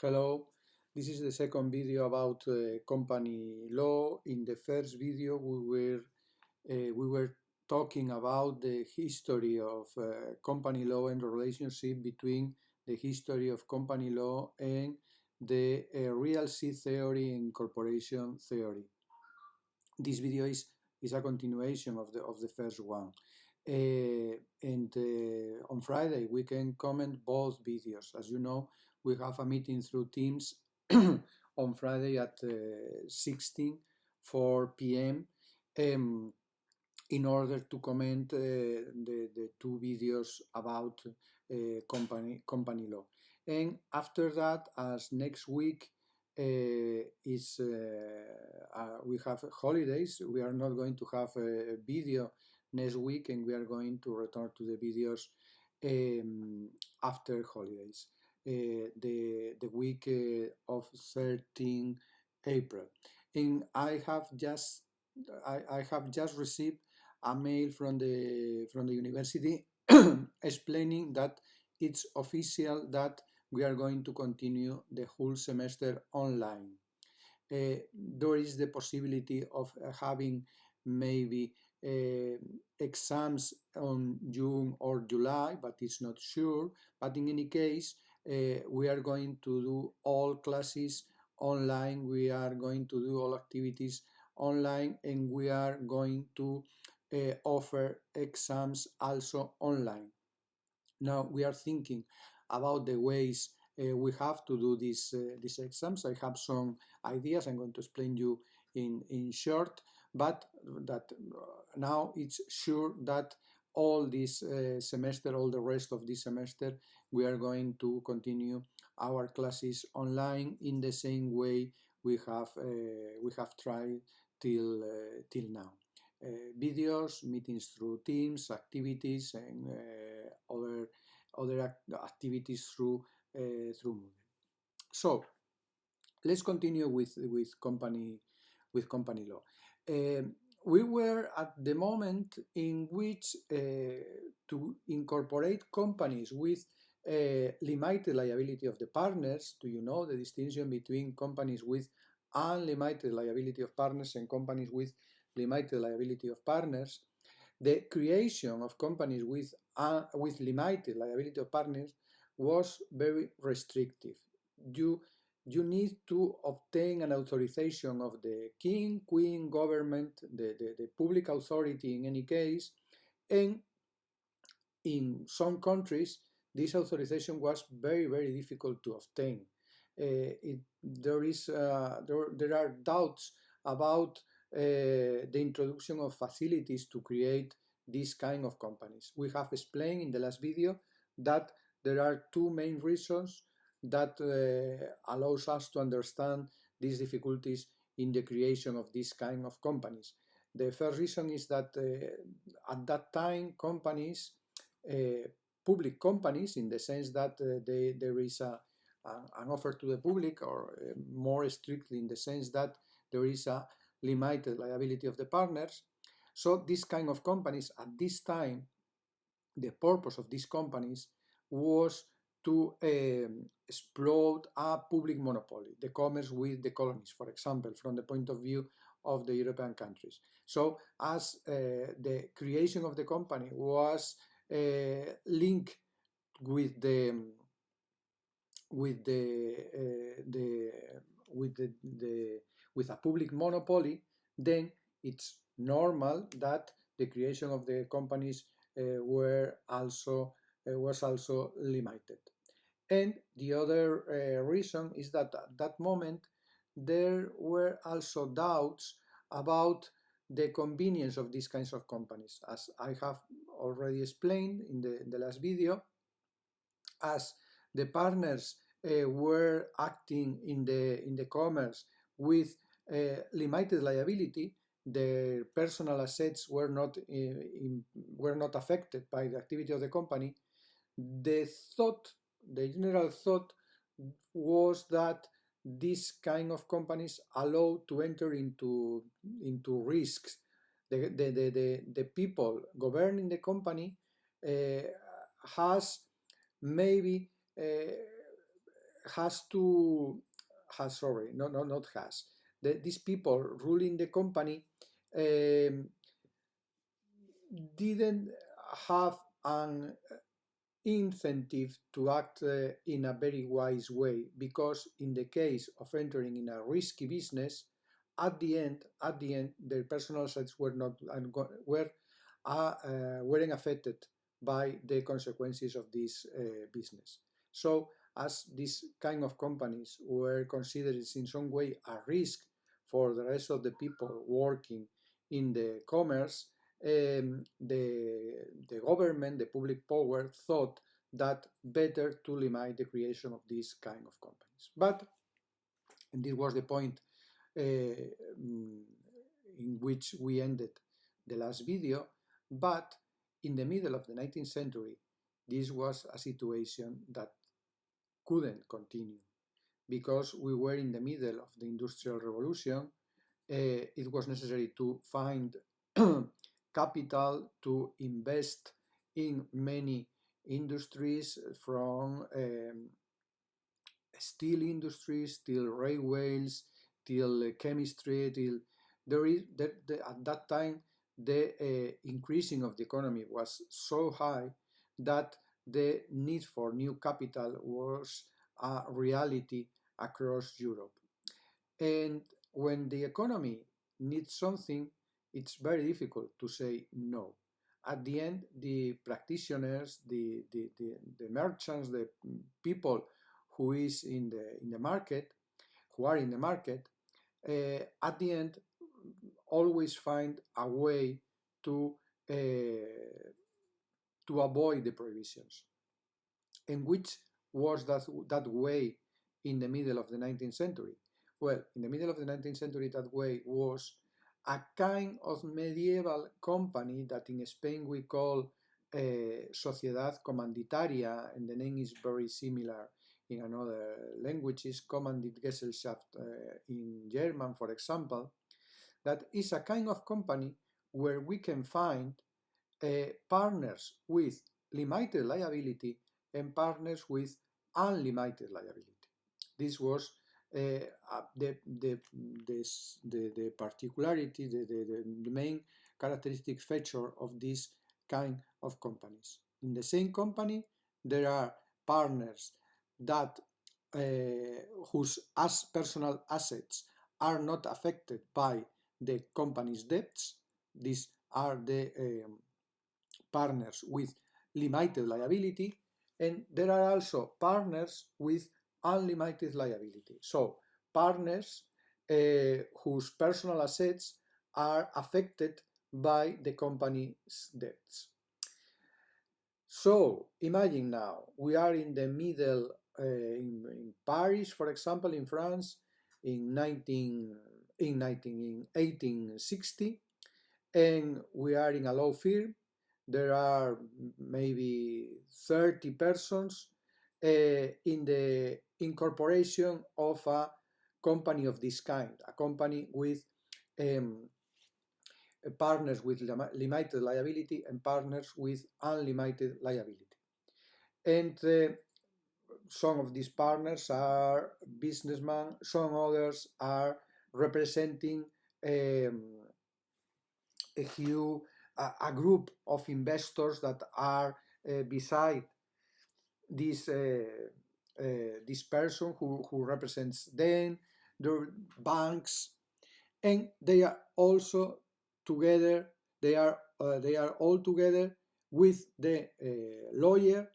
Hello, this is the second video about company law. In the first video, we were talking about the history of company law and the relationship between the history of company law and the real estate theory and corporation theory. This video is a continuation of the first one. And on Friday we can comment both videos. As you know, we have a meeting through Teams on Friday at 4 p.m. In order to comment the two videos about company law. And after that, as next week we have holidays, we are not going to have a video next week, and we are going to return to the videos after holidays, the week of 13 April. And I have just received a mail from the university explaining that it's official that we are going to continue the whole semester online. There is the possibility of having maybe exams on June or July, but it's not sure. But in any case, we are going to do all classes online. We are going to do all activities online, and we are going to offer exams also online. Now we are thinking about the ways we have to do these exams. I have some ideas I'm going to explain you in short, but that now it's sure that all this semester, all the rest of this semester, we are going to continue our classes online in the same way we have tried till now. Videos, meetings through Teams, activities, and other activities through Moodle. So let's continue with company law. We were at the moment in which to incorporate companies with limited liability of the partners. Do you know the distinction between companies with unlimited liability of partners and companies with limited liability of partners? The creation of companies with limited liability of partners was very restrictive. You need to obtain an authorization of the king, queen, government, the public authority in any case, and in some countries this authorization was very, very difficult to obtain. There are doubts about the introduction of facilities to create this kind of companies. We have explained in the last video that there are two main reasons that allows us to understand these difficulties in the creation of this kind of companies. The first reason is that at that time companies, public companies, in the sense that there is an offer to the public, or more strictly in the sense that there is a limited liability of the partners. So this kind of companies at this time, the purpose of these companies was to explode a public monopoly, the commerce with the colonies, for example, from the point of view of the European countries. So as the creation of the company was linked with with a public monopoly, then it's normal that the creation of the companies was also limited. And the other reason is that at that moment there were also doubts about the convenience of these kinds of companies. As I have already explained in the last video, as the partners were acting in the commerce with limited liability, their personal assets were not affected by the activity of the company. The general thought was that this kind of companies allow to enter into risks. The people governing the company has maybe has to has sorry no no not has these people ruling the company um, didn't have an incentive to act in a very wise way, because in the case of entering in a risky business, at the end their personal assets were not and weren't affected by the consequences of this business. So as these kind of companies were considered in some way a risk for the rest of the people working in the commerce, the government, the public power, thought that better to limit the creation of these kind of companies. But, and this was the point in which we ended the last video, but in the middle of the 19th century, this was a situation that couldn't continue because we were in the middle of the Industrial Revolution. It was necessary to find capital to invest in many industries, from steel industries, steel railways, till chemistry, till there is at that time the increasing of the economy was so high that the need for new capital was a reality across Europe. And when the economy needs something, it's very difficult to say no. At the end, the practitioners, the merchants, the people who is in the market, who are in the market, at the end always find a way to avoid the prohibitions. And which was that way in the middle of the 19th century? Well, in the middle of the 19th century, that way was a kind of medieval company that in Spain we call Sociedad Commanditaria, and the name is very similar in another languages, Kommanditgesellschaft in German, for example. That is a kind of company where we can find partners with limited liability and partners with unlimited liability. This was the particularity, the main characteristic feature of this kind of companies. In the same company, there are partners that whose personal assets are not affected by the company's debts. These are the partners with limited liability, and there are also partners with unlimited liability. So partners whose personal assets are affected by the company's debts. So imagine now we are in the middle in Paris, for example, in France, in 1860, and we are in a law firm. There are maybe 30 persons in the incorporation of a company of this kind, a company with partners with limited liability and partners with unlimited liability. And some of these partners are businessmen, some others are representing a group of investors that are beside this this person who represents them, the banks, and they are also together. They are all together with the lawyer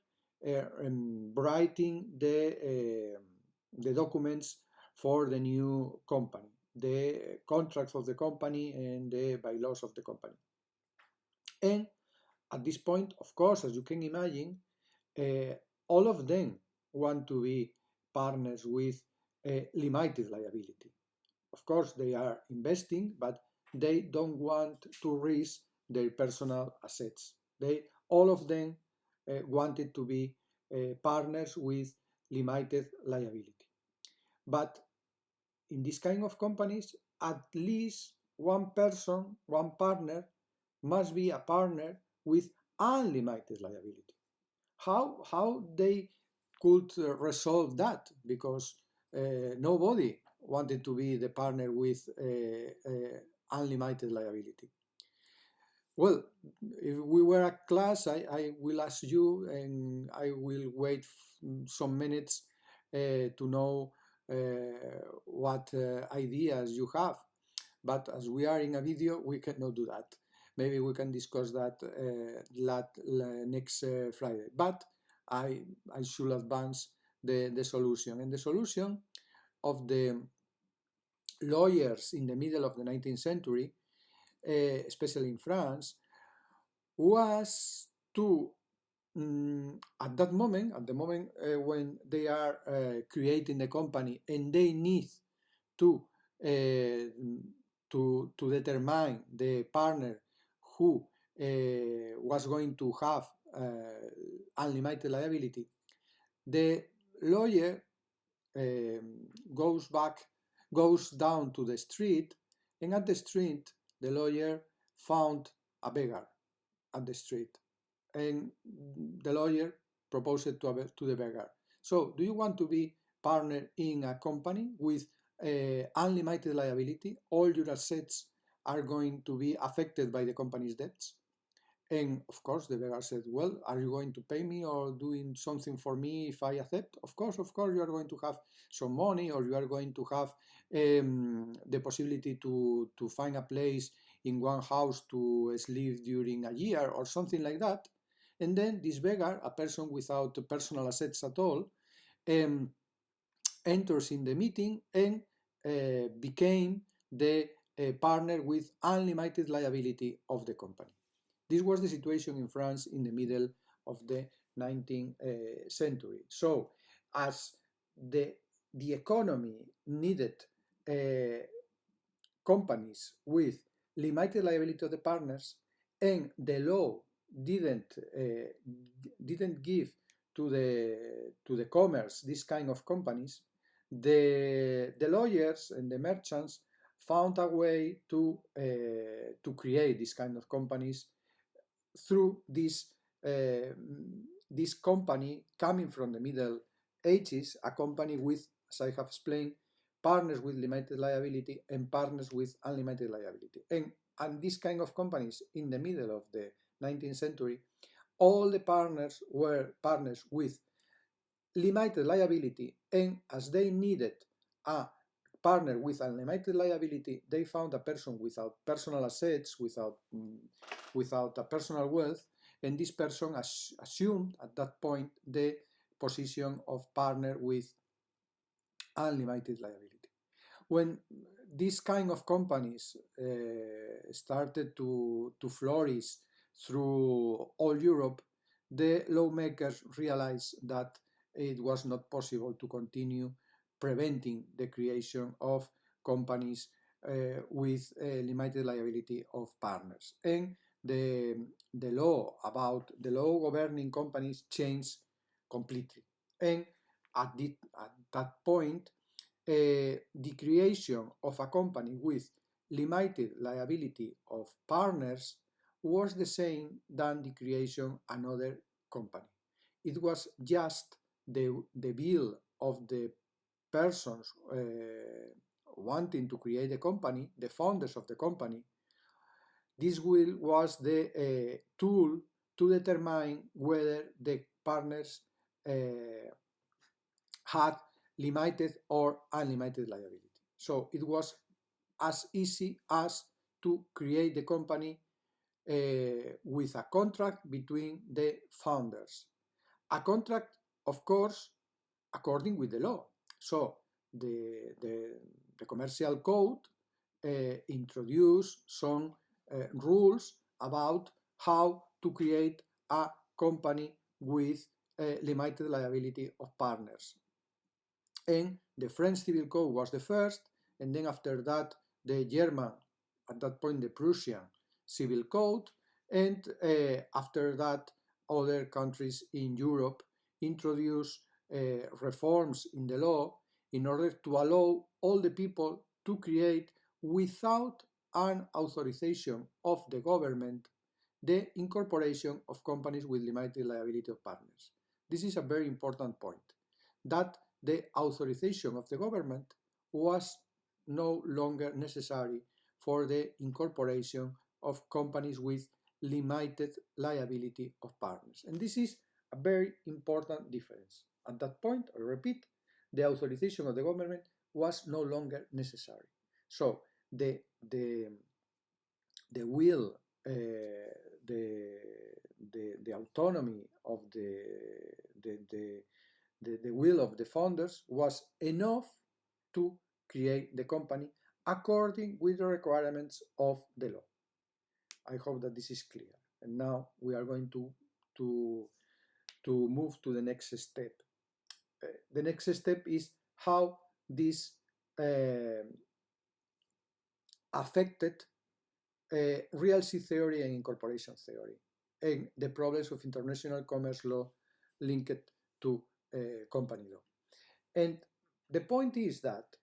writing the documents for the new company, the contracts of the company and the bylaws of the company. And at this point, of course, as you can imagine, all of them want to be partners with limited liability. Of course, they are investing, but they don't want to risk their personal assets. All of them wanted to be partners with limited liability. But in this kind of companies, at least one person, one partner, must be a partner with unlimited liability. How they could resolve that, because nobody wanted to be the partner with unlimited liability. Well, if we were a class, I will ask you, and I will wait some minutes to know what ideas you have. But as we are in a video, we cannot do that. Maybe we can discuss that next Friday. But I should advance the solution. And the solution of the lawyers in the middle of the 19th century, especially in France, was to at the moment when they are creating the company and they need to determine the partner who was going to have unlimited liability, the lawyer goes down to the street, and at the street the lawyer found a beggar at the street, and the lawyer proposed to the beggar, so do you want to be partner in a company with unlimited liability? All your assets are going to be affected by the company's debts. And of course the beggar said, well, are you going to pay me or doing something for me if I accept? Of course you are going to have some money, or you are going to have the possibility to find a place in one house to sleep during a year or something like that. And then this beggar, a person without personal assets at all, enters in the meeting and became the partner with unlimited liability of the company. This was the situation in France in the middle of the 19th century. So as the economy needed companies with limited liability of the partners, and the law didn't give to the commerce this kind of companies, the lawyers and the merchants found a way to create this kind of companies through this company coming from the Middle Ages, a company with, as I have explained, partners with limited liability and partners with unlimited liability. And these kind of companies in the middle of the 19th century, all the partners were partners with limited liability, and as they needed a partner with unlimited liability, they found a person without personal assets, without a personal wealth, and this person assumed at that point the position of partner with unlimited liability. When these kind of companies started to flourish through all Europe, the lawmakers realized that it was not possible to continue preventing the creation of companies with limited liability of partners. And the law governing companies changed completely. And at that point, the creation of a company with limited liability of partners was the same than the creation of another company. It was just the will of the persons wanting to create a company, the founders of the company. This will was the tool to determine whether the partners had limited or unlimited liability. So it was as easy as to create the company with a contract between the founders. A contract, of course, according with the law. So the commercial code introduced some rules about how to create a company with limited liability of partners. And the French Civil Code was the first, and then after that the German, at that point the Prussian Civil Code, and after that other countries in Europe introduced reforms in the law in order to allow all the people to create, without an authorization of the government, the incorporation of companies with limited liability of partners. this is a very important point, that the authorization of the government was no longer necessary for the incorporation of companies with limited liability of partners. And this is a very important difference. At that point, I repeat, the authorization of the government was no longer necessary. So the will, the autonomy of the will of the founders was enough to create the company according with the requirements of the law. I hope that this is clear. And now we are going to move to the next step. The next step is how this affected realcy theory and incorporation theory and the problems of international commerce law linked to company law. And the point is that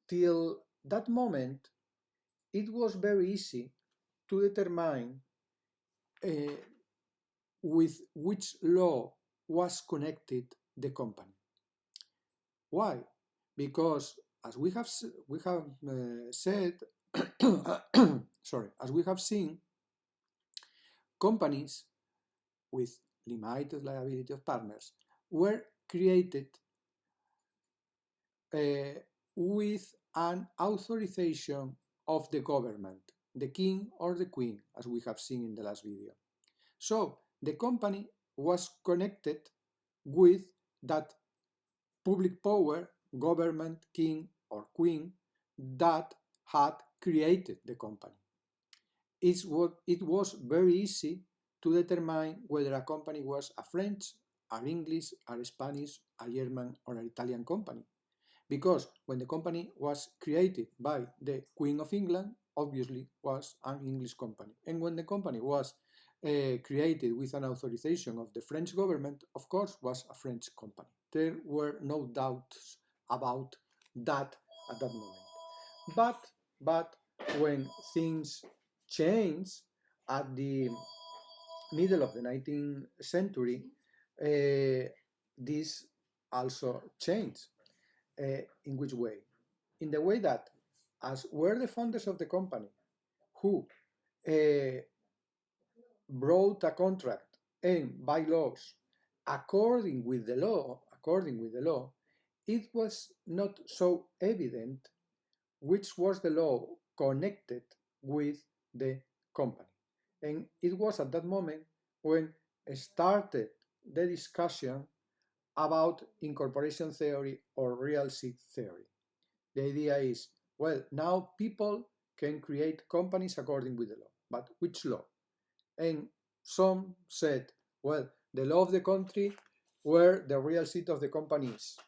till that moment, it was very easy to determine with which law was connected the company. Why? Because as we have said, sorry, as we have seen, companies with limited liability of partners were created with an authorization of the government, the king or the queen, as we have seen in the last video. So the company was connected with that public power, government, king or queen, that had created the company. It was very easy to determine whether a company was a French, an English, a Spanish, a German or an Italian company. Because when the company was created by the Queen of England, obviously was an English company. And when the company was created with an authorization of the French government, of course, was a French company. There were no doubts about that at that moment. But when things changed at the middle of the 19th century, this also changed. In which way? In the way that, as were the founders of the company who wrote a contract and bylaws according with the law, it was not so evident which was the law connected with the company. And it was at that moment when started the discussion about incorporation theory or realcy theory. The idea is, well, now people can create companies according with the law, but which law? And some said, well, the law of the country where the real seat of the company is.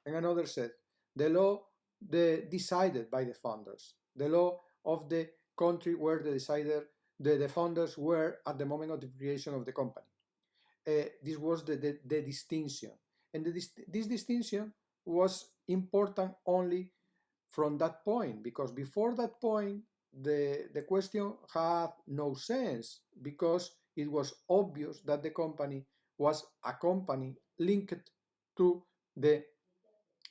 And another said, the law decided by the founders, the law of the country where the founders were at the moment of the creation of the company. This was the distinction. And this distinction was important only from that point, because before that point, the question had no sense, because it was obvious that the company was a company linked to the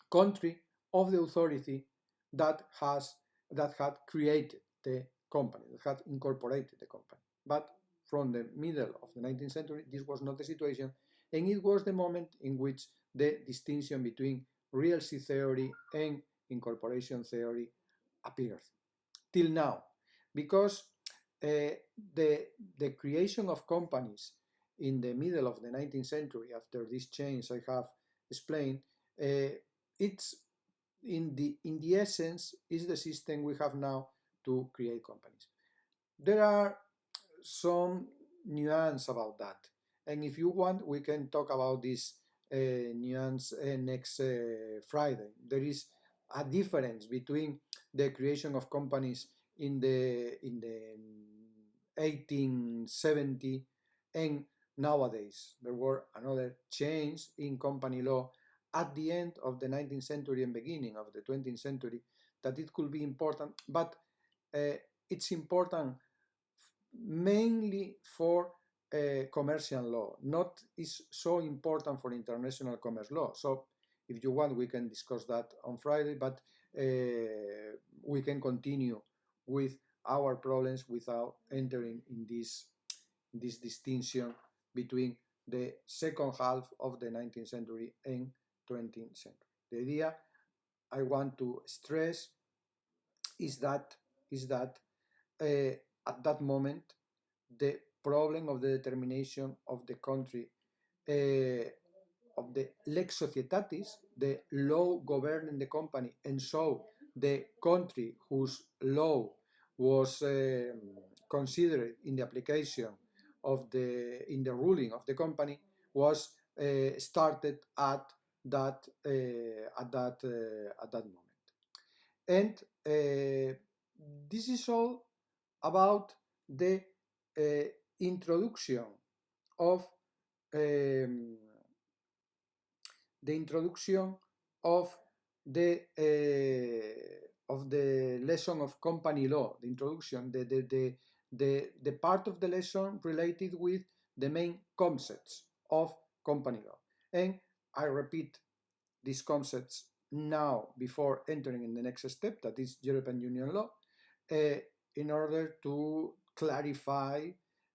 country of the authority that had created the company, that had incorporated the company. But from the middle of the 19th century, this was not the situation, and it was the moment in which the distinction between realcy theory and incorporation theory appeared. Till now, because the creation of companies in the middle of the 19th century, after this change I have explained, it's in the essence is the system we have now to create companies. There are some nuance about that, and if you want, we can talk about this nuance next Friday. There is a difference between the creation of companies in the 1870 and nowadays. There were another change in company law at the end of the 19th century and beginning of the 20th century that it could be important, but it's important mainly for commercial law, not is so important for international commerce law. So if you want, we can discuss that on Friday, but we can continue with our problems without entering in this distinction between the second half of the 19th century and 20th century. The idea I want to stress is that at that moment the problem of the determination of the country of the lex societatis, the law governing the company, and so the country whose law was considered in the application of in the ruling of the company was started at that moment. And this is all about the introduction of the lesson of company law, the introduction, the part of the lesson related with the main concepts of company law. And I repeat these concepts now before entering in the next step, that is European Union law, in order to clarify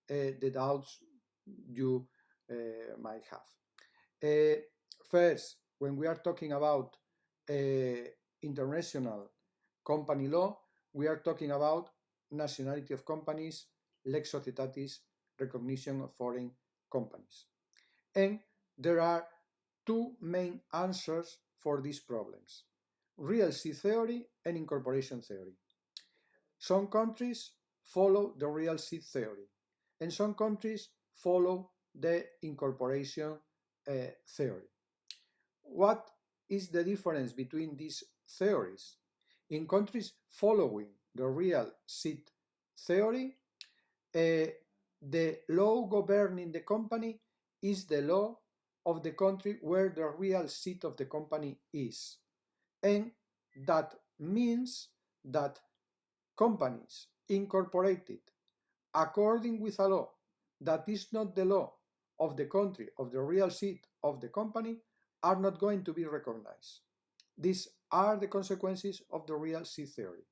the doubts you might have. First, when we are talking about international company law, we are talking about nationality of companies, lex societatis, recognition of foreign companies. And there are two main answers for these problems: real seat theory and incorporation theory. Some countries follow the real seat theory, and some countries follow the incorporation theory. What is the difference between these theories? In countries following the real seat theory, the law governing the company is the law of the country where the real seat of the company is. And that means that companies incorporated according with a law that is not the law of the country of the real seat of the company are not going to be recognized. These are the consequences of the real seat theory.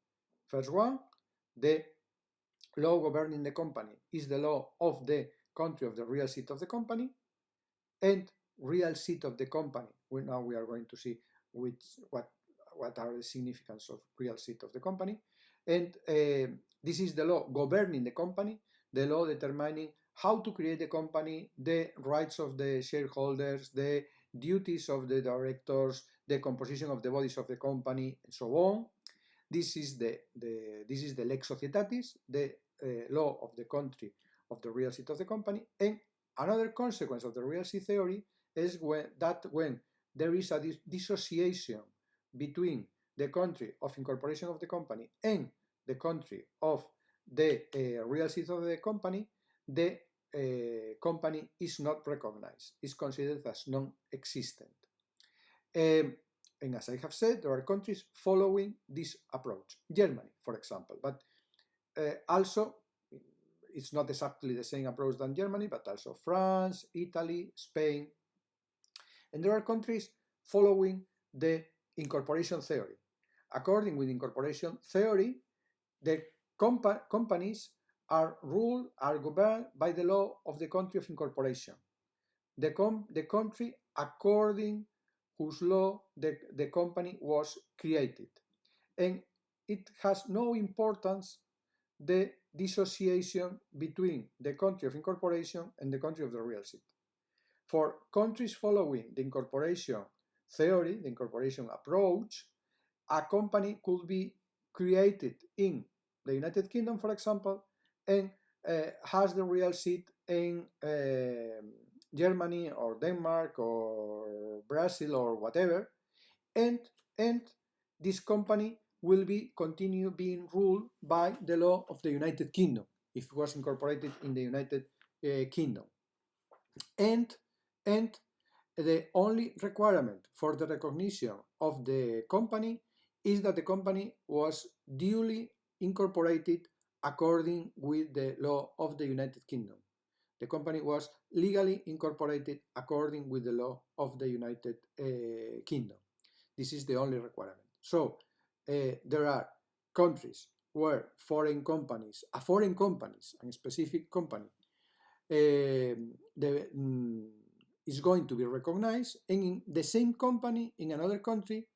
First one, the law governing the company is the law of the country of the real seat of the company, and real seat of the company. Now we are going to see what are the significance of real seat of the company. And this is the law governing the company, the law determining how to create the company, the rights of the shareholders, the duties of the directors, the composition of the bodies of the company, and so on. This is the lex societatis, the law of the country of the real seat of the company. And another consequence of the real seat theory is when there is a dissociation between the country of incorporation of the company and the country of the real seat of the company, the company is not recognized, is considered as non-existent. And as I have said, there are countries following this approach. Germany, for example, but also it's not exactly the same approach than Germany, but also France, Italy, Spain. And there are countries following the incorporation theory. According with incorporation theory, the companies are governed by the law of the country of incorporation. The country according whose law the company was created. And it has no importance the dissociation between the country of incorporation and the country of the real seat. For countries following the incorporation theory, the incorporation approach, a company could be created in the United Kingdom, for example, and has the real seat in Germany or Denmark or Brazil or whatever, and this company will continue being ruled by the law of the United Kingdom if it was incorporated in the United Kingdom. And the only requirement for the recognition of the company is that the company was duly incorporated according with the law of the United Kingdom. The company was legally incorporated according with the law of the United Kingdom. This is the only requirement. So there are countries where a foreign companies, a specific company, is going to be recognized, and in the same company in another country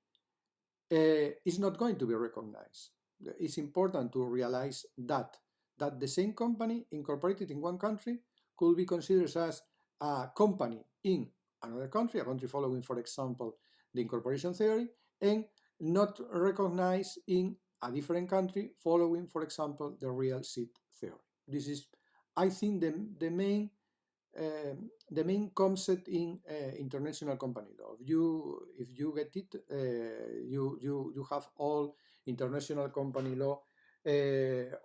is not going to be recognized. It's important to realize that the same company incorporated in one country could be considered as a company in another country, a country following, for example, the incorporation theory, and not recognized in a different country following, for example, the real seat theory. This is, I think, the main concept in international company law. If you get it, you have all international company law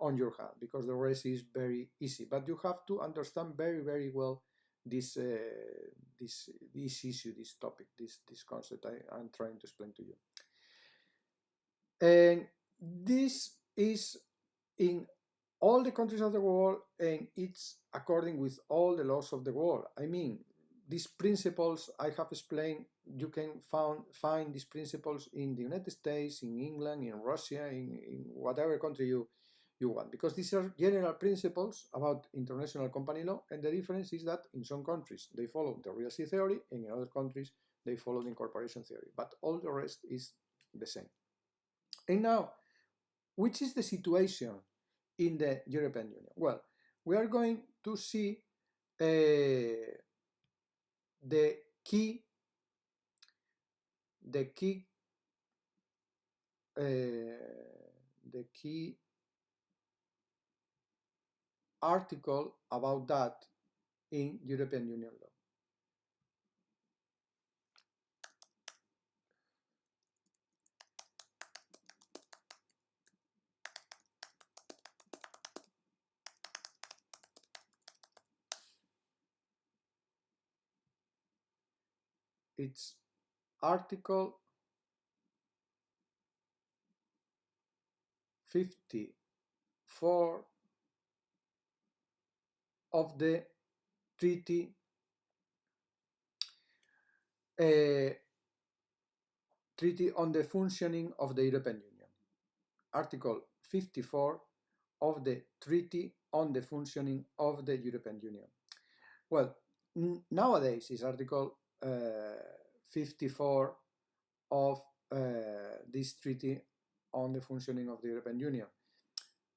on your hand, because the rest is very easy. But you have to understand very well this issue, this topic, this concept I'm trying to explain to you. And this is in all the countries of the world, and it's according with all the laws of the world. I mean, these principles I have explained, you can find these principles in the United States, in England, in Russia, in whatever country you want, because these are general principles about international company law, and the difference is that in some countries they follow the real estate theory, and in other countries they follow the incorporation theory, but all the rest is the same. And now, which is the situation in the European Union? Well, we are going to see the key article about that in European Union law. It's Article 54 of the Treaty on the Functioning of the European Union. Article 54 of the Treaty on the Functioning of the European Union. Well, nowadays is Article 54 of this Treaty on the Functioning of the European Union.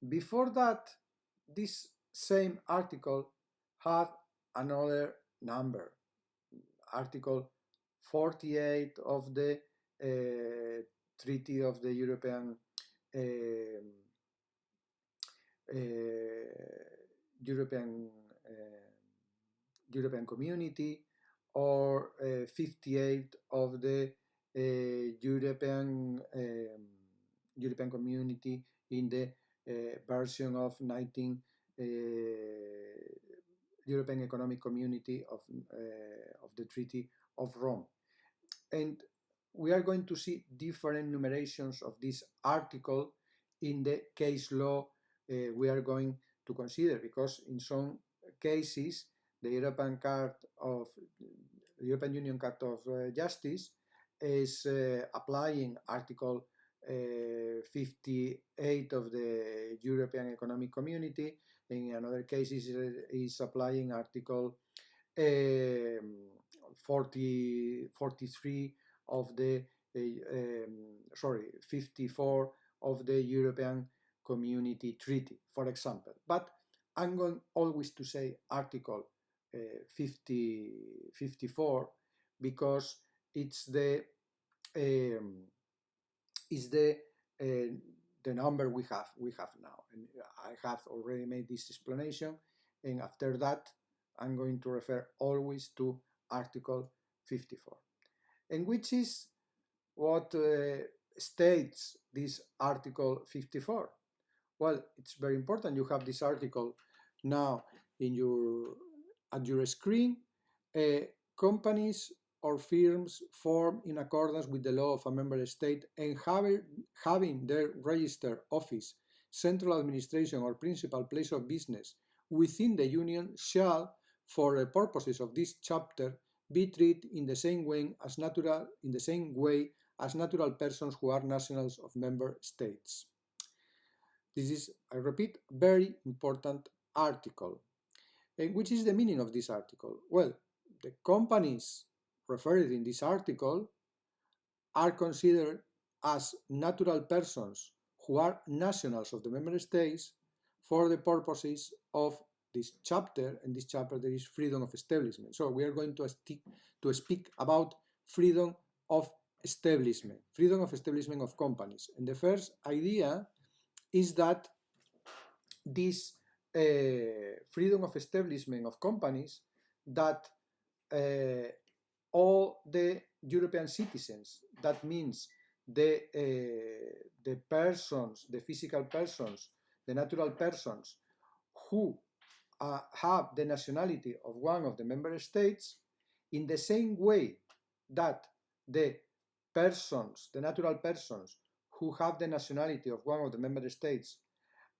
Before that, this same article had another number, Article 48 of the Treaty of the European European Community, or 58 of the European Community in the version of 19 European Economic Community of the Treaty of Rome. And we are going to see different numerations of this article in the case law we are going to consider, because in some cases the European Union Court of Justice is applying Article 58 of the European Economic Community. In another cases is applying Article 43 of the 54 of the European Community Treaty, for example. But I'm going always to say Article 54 because it's the number we have now, and I have already made this explanation, and after that I'm going to refer always to Article 54. And which is what states this Article 54? Well, it's very important. You have this article now at your screen. Companies or firms formed in accordance with the law of a member state and having their registered office, central administration, or principal place of business within the Union shall, for the purposes of this chapter, be treated in the same way as natural persons who are nationals of member states. This is, I repeat, very important article. And which is the meaning of this article? Well, the companies referred in this article are considered as natural persons who are nationals of the member states for the purposes of this chapter. In this chapter there is freedom of establishment. So we are going to speak about freedom of establishment of companies. And the first idea is that this freedom of establishment of companies, that all the European citizens, that means the persons, the physical persons, the natural persons who have the nationality of one of the member states, in the same way that the persons, the natural persons who have the nationality of one of the member states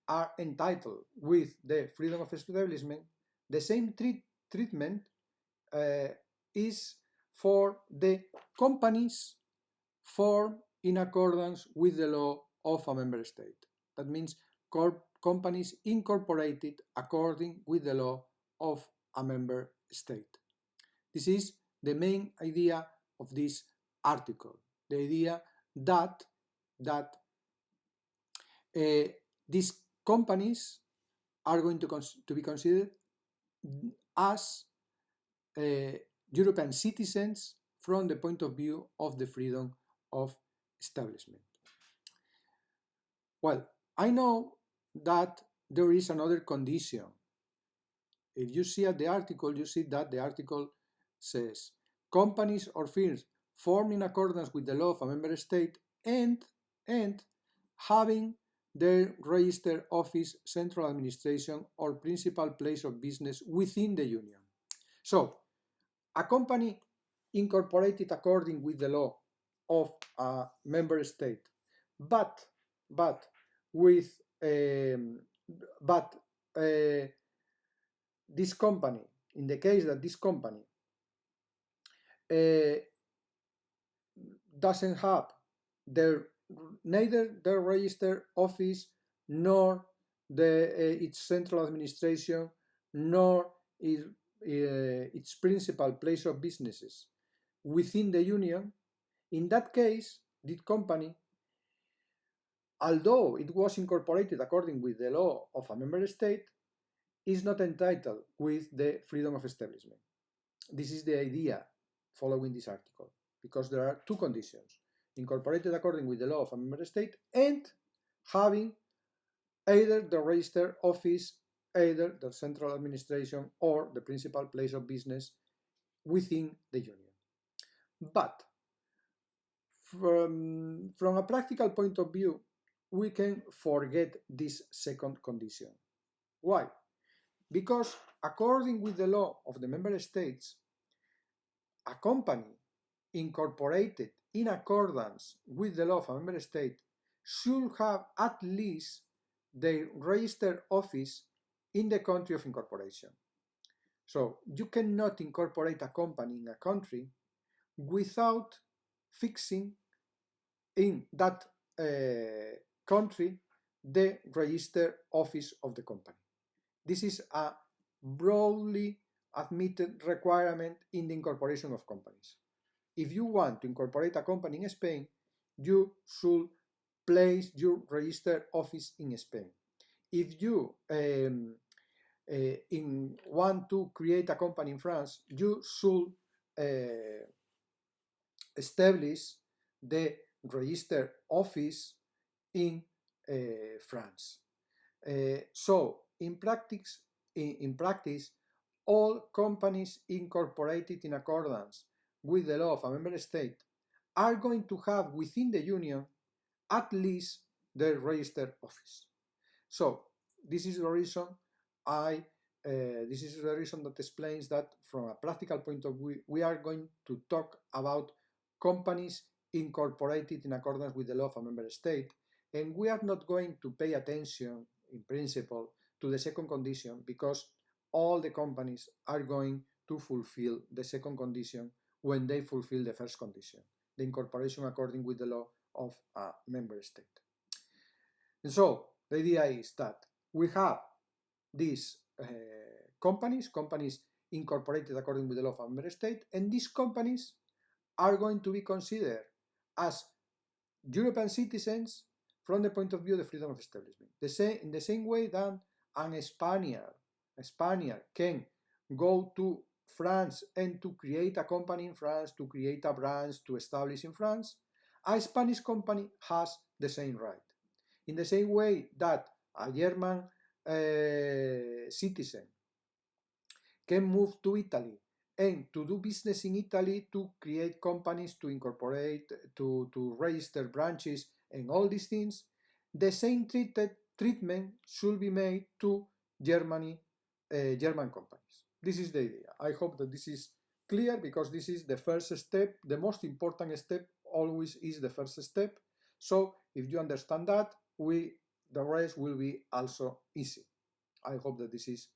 are entitled with the freedom of establishment, the same treatment is for the companies formed in accordance with the law of a member state. That means companies incorporated according with the law of a member state. This is the main idea of this article, the idea that these companies are going to be considered as European citizens from the point of view of the freedom of establishment. Well, I know that there is another condition. If you see at the article, you see that the article says companies or firms formed in accordance with the law of a member state and having their registered office, central administration, or principal place of business within the Union. So, a company incorporated according with the law of a member state, but this company, in the case that this company doesn't have neither their registered office nor its central administration nor its principal place of businesses within the Union, in that case, this company, although it was incorporated according with the law of a member state, is not entitled with the freedom of establishment. This is the idea following this article, because there are two conditions: incorporated according with the law of a member state and having either the registered office, either the central administration or the principal place of business within the Union. But from a practical point of view, we can forget this second condition. Why? Because according with the law of the member states, a company incorporated in accordance with the law of a member state should have at least their registered office in the country of incorporation. So you cannot incorporate a company in a country without fixing in that country the registered office of the company. This is a broadly admitted requirement in the incorporation of companies. If you want to incorporate a company in Spain, you should place your registered office in Spain. If you want to create a company in France, you should establish the registered office in France. So in practice, all companies incorporated in accordance with the law of a member state are going to have within the Union at least their registered office. So this is the reason that explains that from a practical point of view, we are going to talk about companies incorporated in accordance with the law of a member state, and we are not going to pay attention, in principle, to the second condition, because all the companies are going to fulfill the second condition when they fulfill the first condition, the incorporation according with the law of a member state. And so the idea is that we have these companies incorporated according with the law of a member state, and these companies are going to be considered as European citizens from the point of view of the freedom of establishment. In the same way that a Spaniard can go to France and to create a company in France, to create a branch, to establish in France, a Spanish company has the same right. In the same way that a German citizen can move to Italy and to do business in Italy, to create companies, to incorporate, to register branches and all these things, the same treatment should be made to German companies. This is the idea. I hope that this is clear, because this is the first step. The most important step always is the first step. So if you understand that, the rest will be also easy. I hope that this is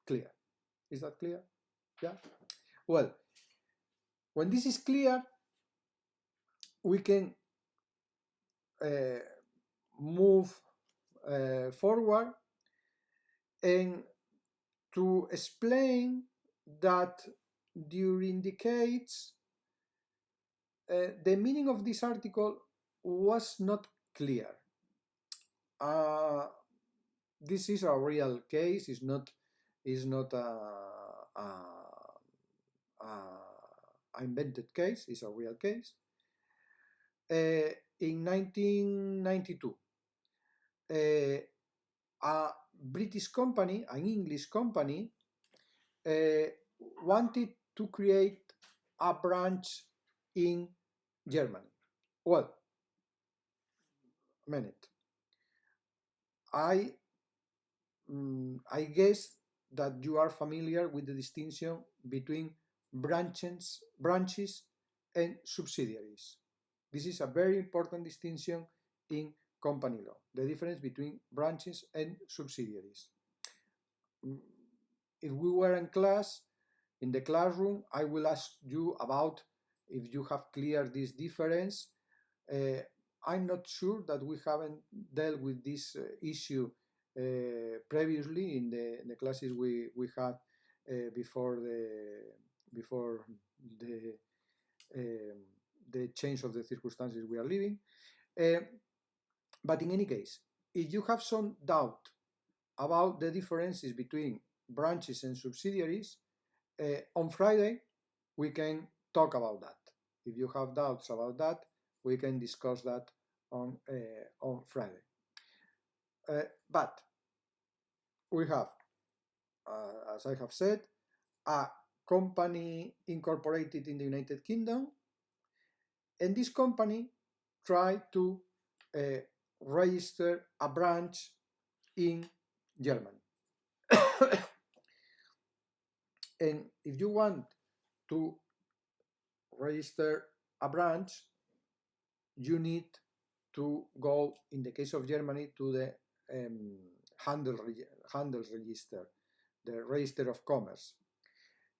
clear. Is that clear? Yeah? Well, when this is clear, we can move forward and to explain that during decades, the meaning of this article was not clear. This is a real case. It's not a invented case. It's a real case. In 1992, a British company, an English company, wanted to create a branch in Germany. Well, a minute. I guess that you are familiar with the distinction between branches and subsidiaries. This is a very important distinction in company law, the difference between branches and subsidiaries. If we were in class, in the classroom, I will ask you about if you have cleared this difference. I'm not sure that we haven't dealt with this issue previously in the classes we had before the change of the circumstances we are living. But in any case, if you have some doubt about the differences between branches and subsidiaries, on Friday we can talk about that. If you have doubts about that, we can discuss that on Friday. But we have, as I have said, a company incorporated in the United Kingdom, and this company tried to register a branch in Germany. And if you want to register a branch, you need to go, in the case of Germany, to the Handelsregister, the Register of Commerce.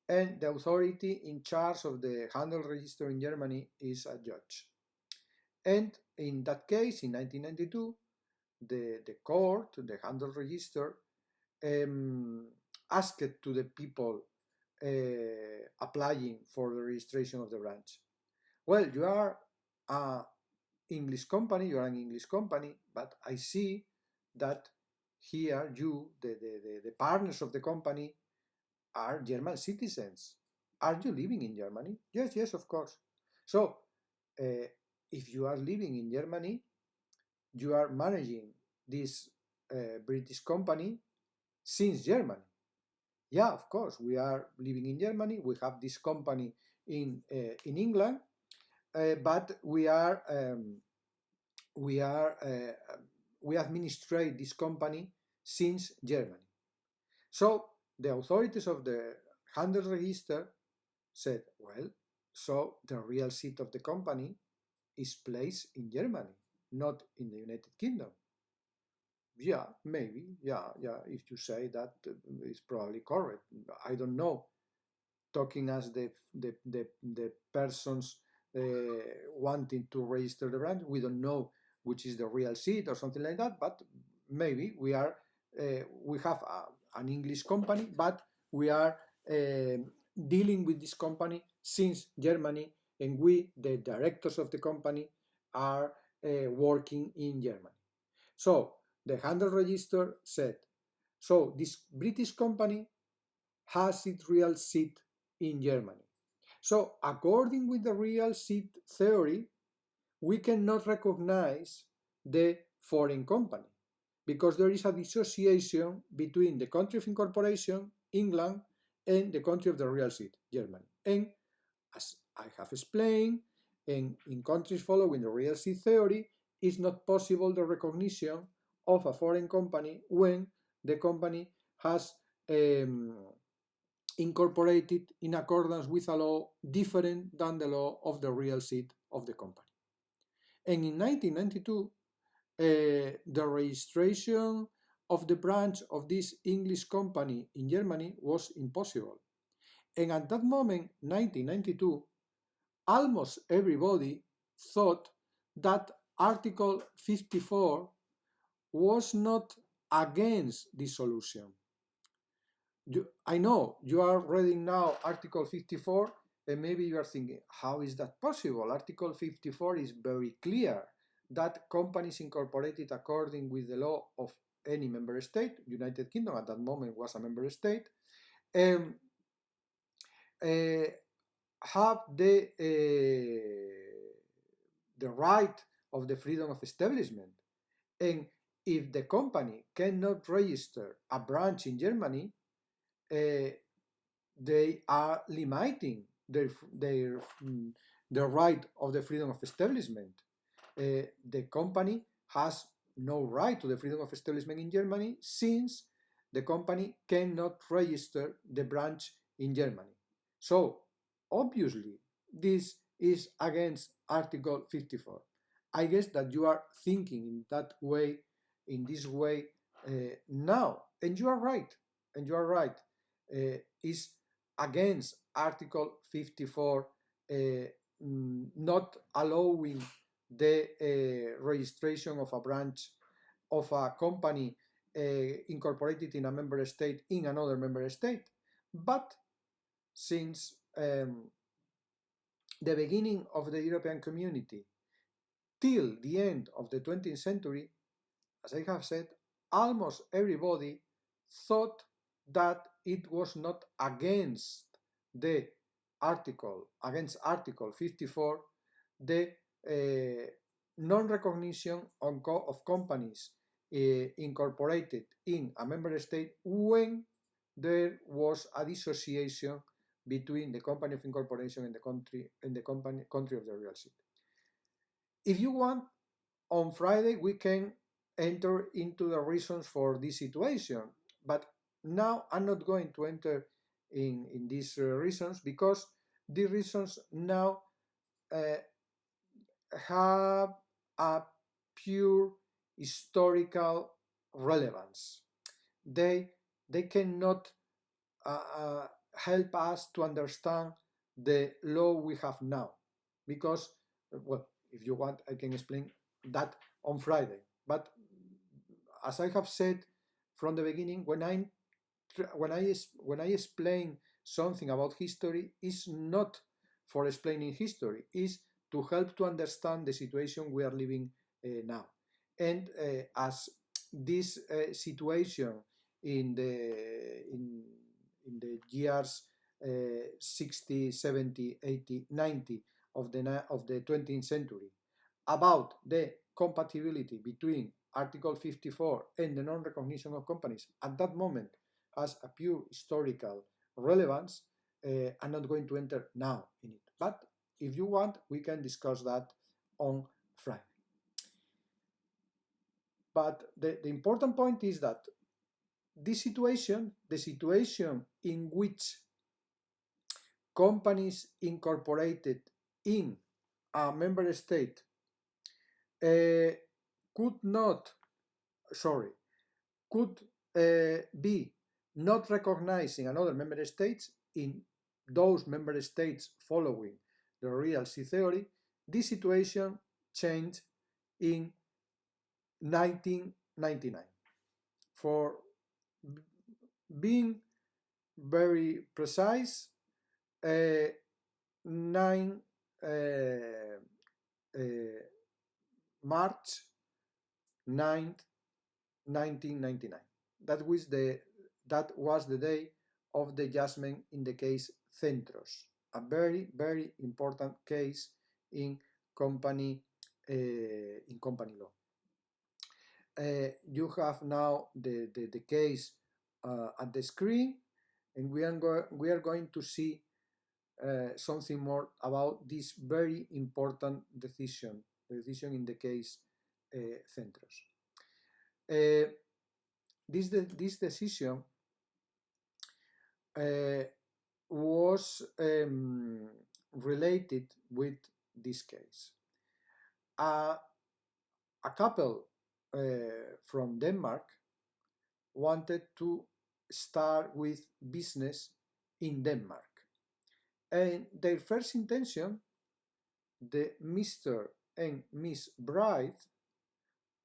And the authority in charge of the Handelsregister in Germany is a judge. And in that case, in 1992, the court, the Handelsregister, asked to the people applying for the registration of the branch, well, you are an English company, but I see that here you, the partners of the company, are German citizens. Are you living in Germany? Yes, of course. So, if you are living in Germany, you are managing this British company since Germany. Yeah, of course, we are living in Germany. We have this company in England, but we administrate this company since Germany. So the authorities of the Handelsregister said, well, so the real seat of the company is placed in Germany, not in the United Kingdom. Yeah, maybe. Yeah. If you say that, it's probably correct. I don't know. Talking as the persons uh, wanting to register the brand, we don't know which is the real seat or something like that. But maybe we have an English company, but we are dealing with this company since Germany, and we, the directors of the company, are working in Germany. So the handle register said, so this British company has its real seat in Germany. So according with the real seat theory, we cannot recognize the foreign company because there is a dissociation between the country of incorporation, England, and the country of the real seat, Germany. And as I have explained, in countries following the real seat theory, it's not possible the recognition of a foreign company when the company has incorporated in accordance with a law different than the law of the real seat of the company. And in 1992, the registration of the branch of this English company in Germany was impossible. And at that moment, 1992, almost everybody thought that Article 54 was not against dissolution. I know you are reading now Article 54, and maybe you are thinking, how is that possible? Article 54 is very clear that companies incorporated according with the law of any member state, United Kingdom at that moment was a member state, um, uh, have the right of the freedom of establishment. And if the company cannot register a branch in Germany, they are limiting their right of the freedom of establishment. The company has no right to the freedom of establishment in Germany since the company cannot register the branch in Germany. So obviously this is against Article 54. I guess that you are thinking in that way, in this way now, and you are right. And you are right. Is against Article 54 not allowing the registration of a branch of a company incorporated in a member state in another member state. But since the beginning of the European community till the end of the 20th century, as I have said, almost everybody thought that it was not against the against Article 54, the non-recognition of companies incorporated in a member state when there was a dissociation between the company of incorporation and the country of the real seat. If you want, on Friday we can enter into the reasons for this situation, but now I'm not going to enter in these reasons because the reasons now have a pure historical relevance. They cannot help us to understand the law we have now because, well, if you want, I can explain that on Friday. But as I have said from the beginning, when I explain something about history, it's not for explaining history, it's to help to understand the situation we are living now. And as this situation in the years 60, 70, 80, 90 of the 20th century about the compatibility between Article 54 and the non-recognition of companies at that moment has a pure historical relevance. I'm not going to enter now in it, but if you want, we can discuss that on Friday. But the important point is that this situation, the situation in which companies incorporated in a member state could not, sorry, could be not recognized in another member states, in those member states following the real C theory, this situation changed in 1999. For being very precise, 9 March 9th, 1999. That was the day of the judgment in the case Centros, a very, very important case in company law. You have now the case at the screen, and we are going to see something more about this very important decision, the decision in the case Centros. This decision was related with this case. A couple from Denmark wanted to start with business in Denmark. And their first intention, the Mr. and Miss Bright,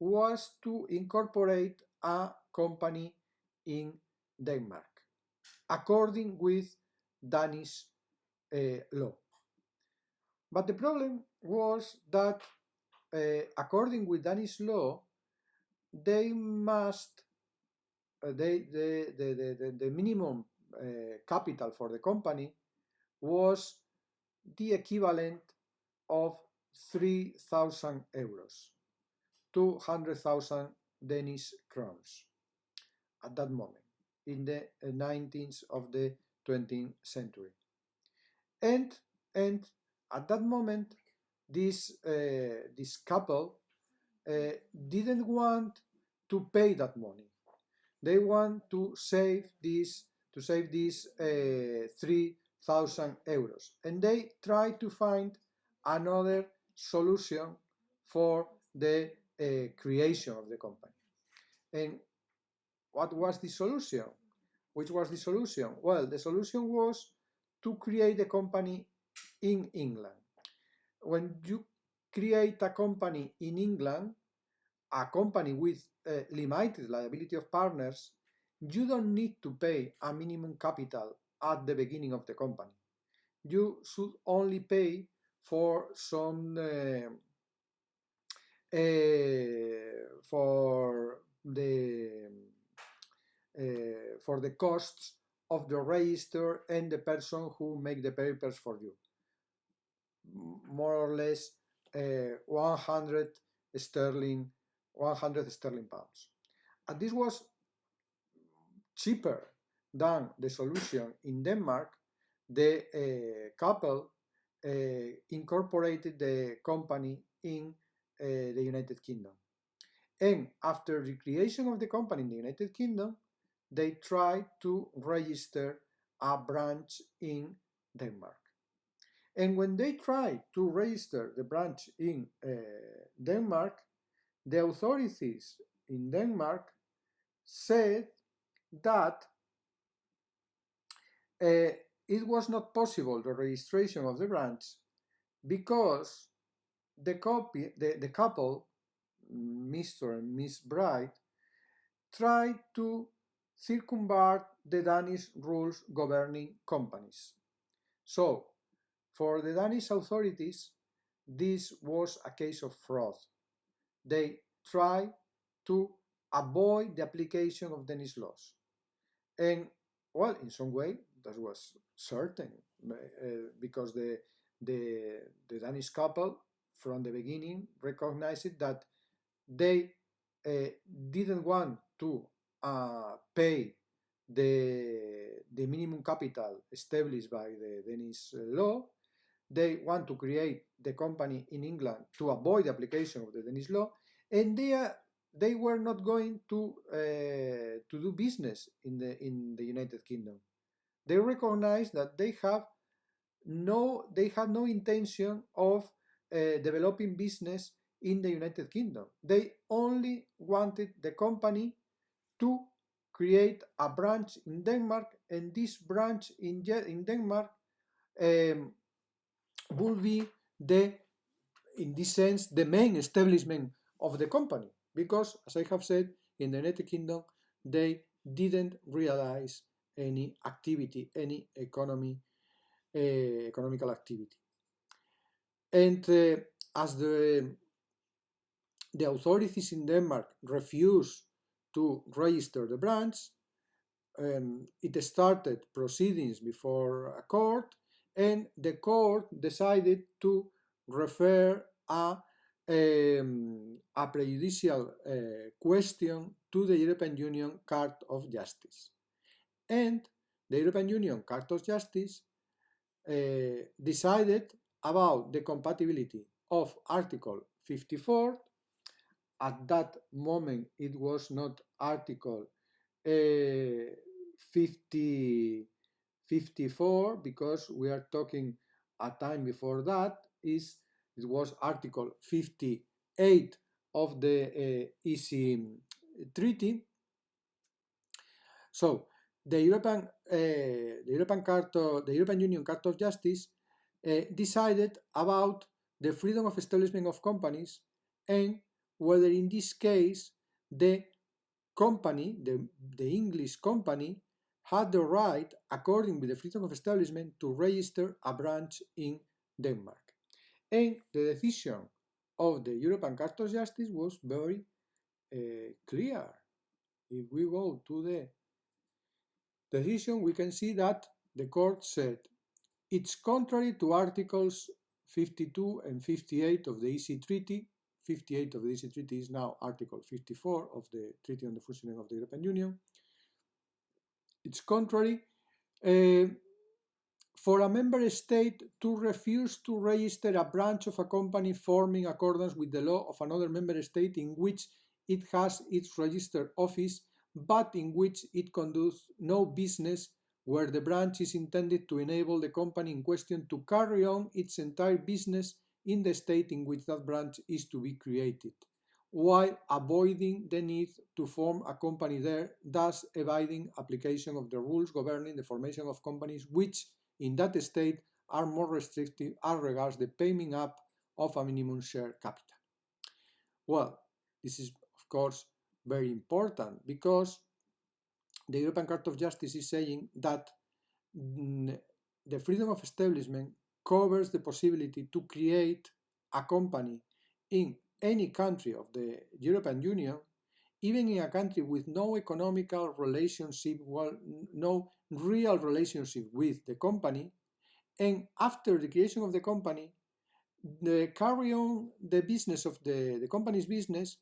was to incorporate a company in Denmark, according with Danish law. But the problem was that, according with Danish law, they must the minimum capital for the company was the equivalent of 3,000 euros, 200,000 Danish crowns at that moment, in the 19th of the 20th century. And at that moment, this couple didn't want to pay that money. They want to save this 3,000 euros, and they try to find another solution for the creation of the company. And what was the solution? Which was the solution? Well, the solution was to create a company in England. When you create a company in England, a company with limited liability of partners, you don't need to pay a minimum capital at the beginning of the company. You should only pay for some for the costs of the register and the person who make the papers for you, more or less 100 sterling pounds. And this was cheaper than the solution in Denmark. The couple incorporated the company in the United Kingdom. And after the creation of the company in the United Kingdom, they tried to register a branch in Denmark. And when they tried to register the branch in Denmark, the authorities in Denmark said that it was not possible, the registration of the branch, because the couple, Mr. and Miss Bright, tried to circumvent the Danish rules governing companies. So, for the Danish authorities, this was a case of fraud. They tried to avoid the application of Danish laws. And, well, in some way, that was certain, because the Danish couple, from the beginning, recognized that they didn't want to pay the minimum capital established by the Danish law. They want to create the company in England to avoid the application of the Danish law, and they were not going to do business in the United Kingdom. They recognize that they have no intention of developing business in the United Kingdom. They only wanted the company to create a branch in Denmark, and this branch in Denmark will be in this sense, the main establishment of the company, because, as I have said, in the United Kingdom, they didn't realize any activity, any economical activity. And as the authorities in Denmark refused to register the branch, it started proceedings before a court, and the court decided to refer a prejudicial question to the European Union Court of Justice. And the European Union Court of Justice decided about the compatibility of Article 54. At that moment, it was not Article 54, because we are talking a time before that. It was Article 58 of the EC Treaty. So the European Union Court of Justice decided about the freedom of establishment of companies, and whether in this case the company, the English company, had the right, according with the freedom of establishment, to register a branch in Denmark. And the decision of the European Court of Justice was very clear. If we go to the decision, we can see that the court said it's contrary to Articles 52 and 58 of the EC Treaty. 58 of the EC Treaty is now Article 54 of the Treaty on the Functioning of the European Union. It's contrary for a member state to refuse to register a branch of a company formed in accordance with the law of another member state in which it has its registered office, but in which it conducts no business, where the branch is intended to enable the company in question to carry on its entire business in the state in which that branch is to be created, while avoiding the need to form a company there, thus evading application of the rules governing the formation of companies which, in that state, are more restrictive as regards the paying up of a minimum share capital. Well, this is, of course, very important, because the European Court of Justice is saying that the freedom of establishment covers the possibility to create a company in any country of the European Union, even in a country with no economical relationship, well, no real relationship with the company, and after the creation of the company, carry on the business of the company's business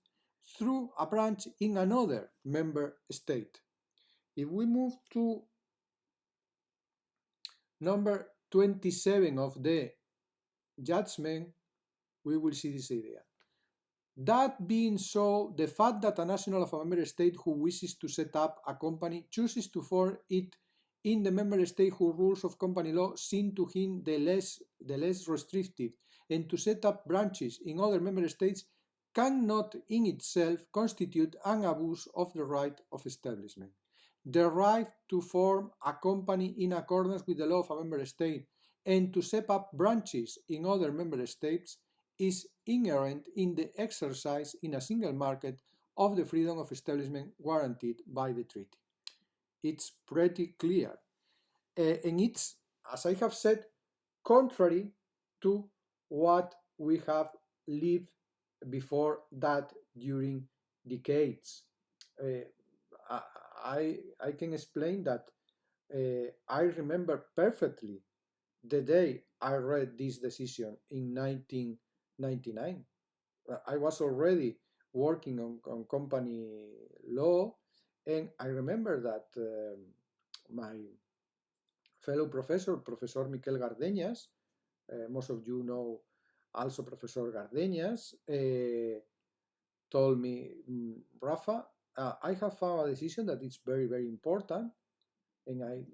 through a branch in another member state. If we move to number 27 of the judgment, we will see this idea. That being so, the fact that a national of a member state who wishes to set up a company chooses to form it in the member state whose rules of company law seem to him the less restrictive, and to set up branches in other member states, cannot in itself constitute an abuse of the right of establishment. The right to form a company in accordance with the law of a member state and to set up branches in other member states is inherent in the exercise in a single market of the freedom of establishment guaranteed by the treaty. It's pretty clear. And it's, as I have said, contrary to what we have lived before that during decades. I can explain that I remember perfectly the day I read this decision in 1999. I was already working on company law, and I remember that my fellow professor, Professor Miquel Gardeñas, most of you know also Professor Gardeñas, told me, Rafa, I have found a decision that is very, very important. And I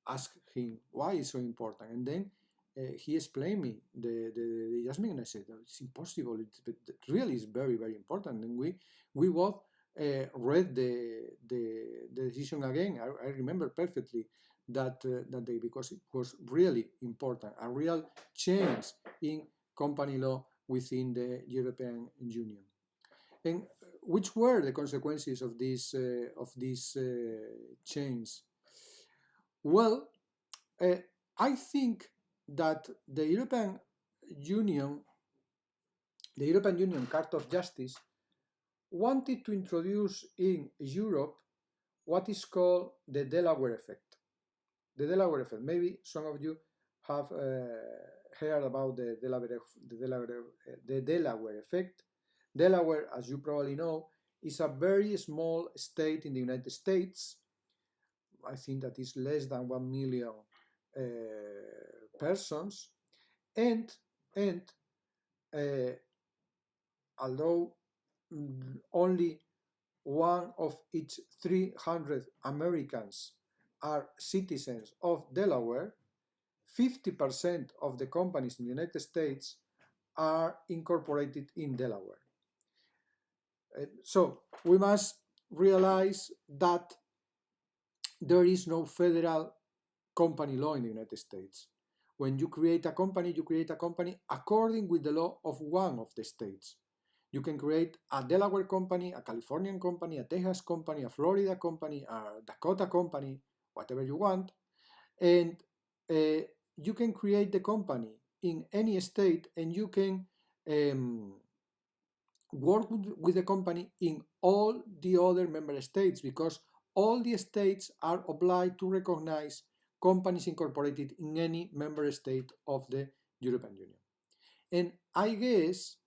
asked him why it's so important. And then he explained me the judgment, and I said, it's impossible. It really is very, very important. And we both read the decision again. I remember perfectly that day because it was really important, a real change in company law within the European Union. And which were the consequences of this change? Well, uh, I think that Union, the European Union Court of Justice, wanted to introduce in Europe what is called the Delaware Effect. The Delaware Effect. Maybe some of you have heard about the Delaware Effect. Delaware, as you probably know, is a very small state in the United States. I think that is less than 1 million persons, and uh, although only one of each 300 Americans are citizens of Delaware, 50% of the companies in the United States are incorporated in Delaware. So we must realize that there is no federal company law in the United States. When you create a company according with the law of one of the states. You can create a Delaware company, a Californian company, a Texas company, a Florida company, a Dakota company, whatever you want. And you can create the company in any state, and you can work with the company in all the other member states, because all the states are obliged to recognize companies incorporated in any member state of the European Union. And I guess,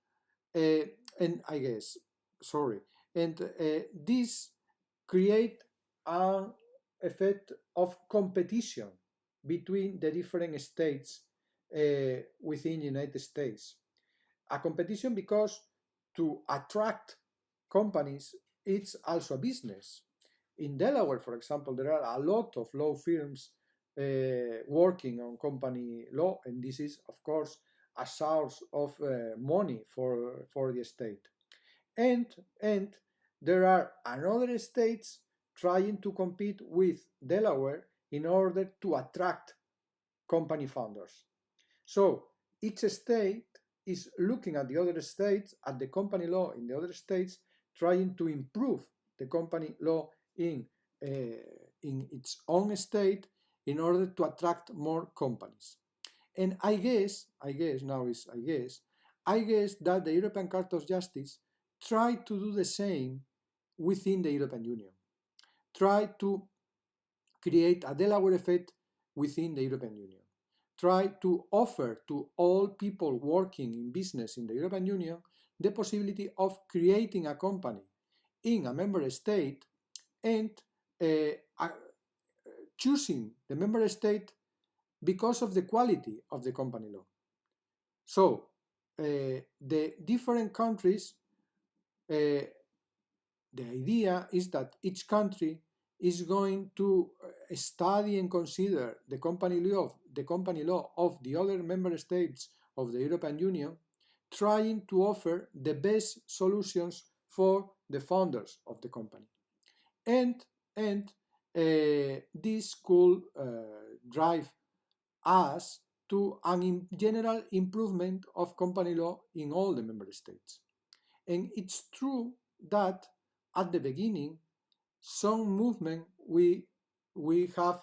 this create an effect of competition between the different states within the United States. A competition because to attract companies, it's also a business. In Delaware, for example, there are a lot of law firms working on company law, and this is, of course, a source of money for the state. And there are other states trying to compete with Delaware in order to attract company founders. So each state is looking at the other states, at the company law in the other states, trying to improve the company law in its own state in order to attract more companies. And I guess that the European Court of Justice tried to do the same within the European Union. Try to create a Delaware effect within the European Union. Try to offer to all people working in business in the European Union the possibility of creating a company in a member state and choosing the member state because of the quality of the company law. So the different countries, the idea is that each country is going to study and consider the company law of the other member states of the European Union, trying to offer the best solutions for the founders of the company. And this could drive us to an general improvement of company law in all the member states. And it's true that at the beginning, some movement we have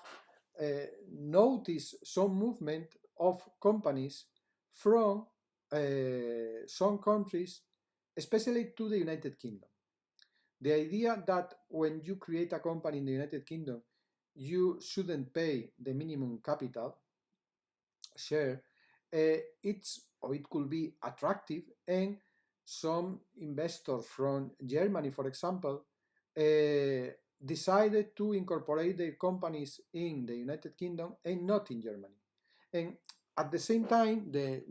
noticed some movement of companies from some countries, especially to the United Kingdom. The idea that when you create a company in the United Kingdom, you shouldn't pay the minimum capital share, it could be attractive, and some investors from Germany, for example, decided to incorporate their companies in the United Kingdom and not in Germany. And at the same time, the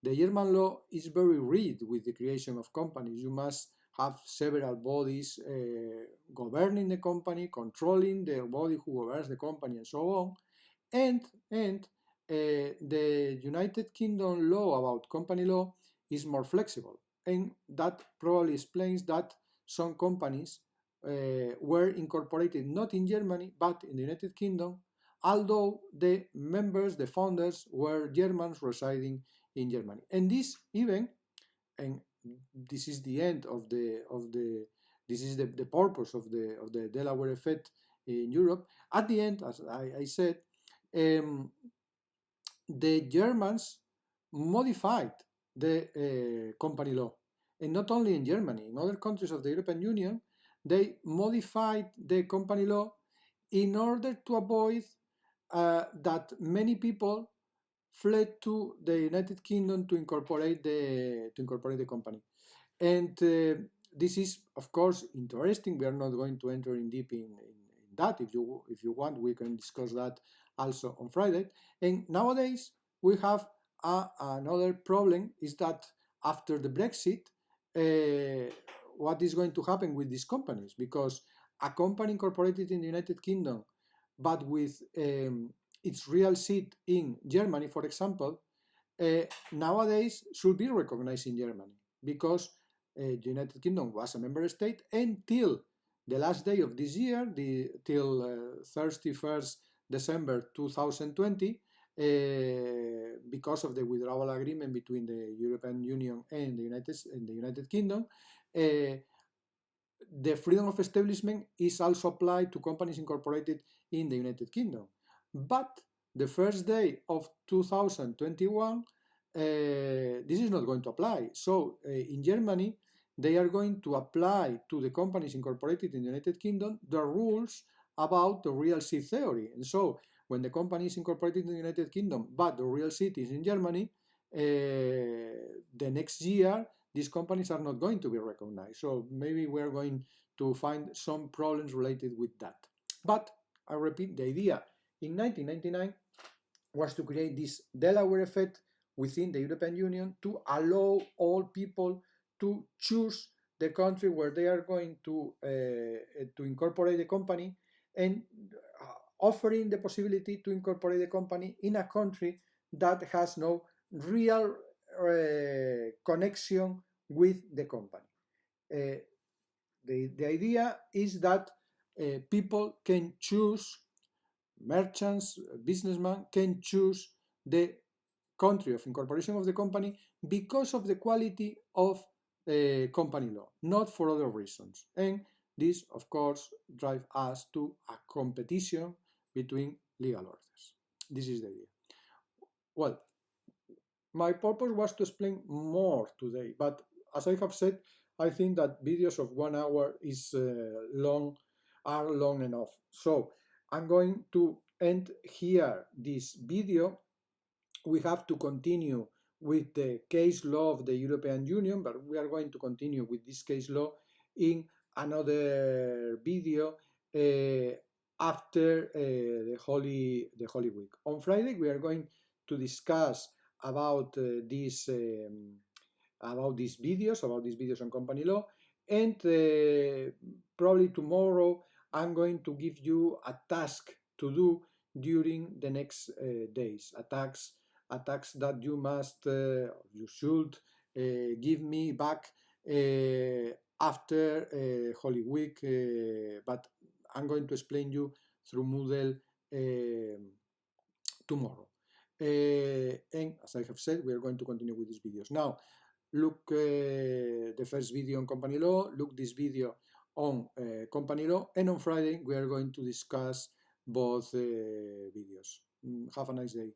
German law is very rigid with the creation of companies. You must have several bodies governing the company, controlling the body who governs the company, and so on. And the United Kingdom law about company law is more flexible, and that probably explains that some companies were incorporated not in Germany but in the United Kingdom, although the members, the founders, were Germans residing in Germany. And this even, and this is the end of the this is the purpose of the Delaware Effect in Europe. At the end, as I said, the Germans modified the company law, and not only in Germany, in other countries of the European Union, they modified the company law in order to avoid that many people fled to the United Kingdom to incorporate the company. And this is, of course, interesting. We are not going to enter in deep in that. If you want, we can discuss that also on Friday. And nowadays we have another problem, is that after the Brexit, what is going to happen with these companies? Because a company incorporated in the United Kingdom, but with its real seat in Germany, for example, nowadays should be recognized in Germany, because the United Kingdom was a member state until the last day of this year, till 31st December 2020, because of the withdrawal agreement between the European Union and the United Kingdom. The freedom of establishment is also applied to companies incorporated in the United Kingdom. But the first day of 2021, this is not going to apply. So in Germany, they are going to apply to the companies incorporated in the United Kingdom the rules about the real seat theory. And so when the company is incorporated in the United Kingdom, but the real seat is in Germany, the next year, these companies are not going to be recognized. So maybe we're going to find some problems related with that. But I repeat, the idea in 1999 was to create this Delaware Effect within the European Union to allow all people to choose the country where they are going to incorporate the company, and offering the possibility to incorporate the company in a country that has no real connection with the company. The idea is that people can choose, merchants, businessmen can choose the country of incorporation of the company because of the quality of company law, not for other reasons. And this, of course, drives us to a competition between legal orders. This is the idea. Well, my purpose was to explain more today, but as I have said, I think that videos of 1 hour are long enough. So I'm going to end here this video. We have to continue with the case law of the European Union, but we are going to continue with this case law in another video after the Holy Week. On Friday, we are going to discuss about these videos on company law, and probably tomorrow I'm going to give you a task to do during the next days, attacks that you should give me back after Holy Week, but I'm going to explain you through Moodle tomorrow. And as I have said, we are going to continue with these videos. Now, look the first video on company law, look this video on company law, and on Friday we are going to discuss both videos. Have a nice day.